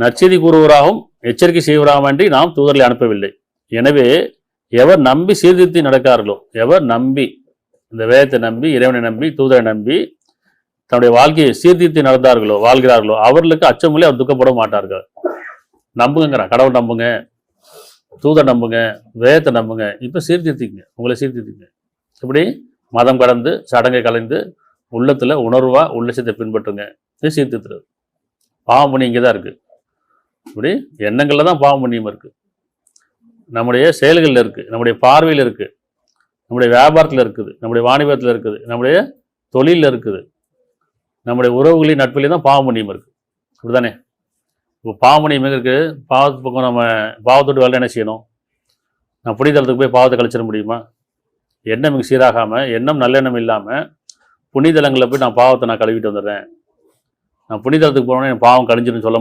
நற்செய்தி கூறுவராகவும் எச்சரிக்கை செய்வராகவும் வேண்டி நாம் தூதர்களை அனுப்பவில்லை. எனவே எவர் நம்பி சீர்திருத்தி நடக்கார்களோ, எவர் நம்பி இந்த வேதத்தை நம்பி, இறைவனை நம்பி, தூதரை நம்பி தன்னுடைய வாழ்க்கையை சீர்திருத்தி நடந்தார்களோ, வாழ்கிறார்களோ, அவர்களுக்கு அச்சமில்லை, அவர் துக்கப்பட மாட்டார்கள். நம்புங்கிறான், கடவுள் நம்புங்க, தூதர் நம்புங்க, வேதத்தை நம்புங்க. இப்போ சீர்திருத்திங்க, உங்களை சீர்திருத்திங்க. இப்படி மதம் கடந்து சடங்கை கலைந்து உள்ளத்தில் உணர்வா உள்ளட்சத்தை பின்பற்றுங்க. இது சீர்திருத்துறது. பாவம் புண்ணியம் இங்கே தான் இருக்குது. இப்படி எண்ணங்களில் தான் பாவம் புண்ணியம் இருக்குது. நம்முடைய செயல்களில் இருக்குது, நம்முடைய பார்வையில் இருக்குது, நம்முடைய வியாபாரத்தில் இருக்குது, நம்முடைய வாணிபத்தில் இருக்குது, நம்முடைய தொழிலில் இருக்குது, நம்முடைய உறவுகளின் நட்பிலையும் தான் பாவம் புண்ணியம் இருக்குது. அப்படிதானே? இப்போ பாவம் புண்ணியம் எங்கே இருக்குது? பாவத்து பக்கம் நம்ம பாவத்தோடு வேலை என்ன செய்யணும்? நான் புனிதலத்துக்கு போய் பாவத்தை கழிச்சிட முடியுமா? எண்ணம் மிக சீராகாமல், எண்ணம் நல்லெண்ணம் இல்லாமல் புனிதலங்களில் போய் நான் பாவத்தை கழுவிட்டு வந்துடுறேன், நான் புனிதலத்துக்கு போனோன்னே என் பாவம் கழிஞ்சிருன்னு சொல்ல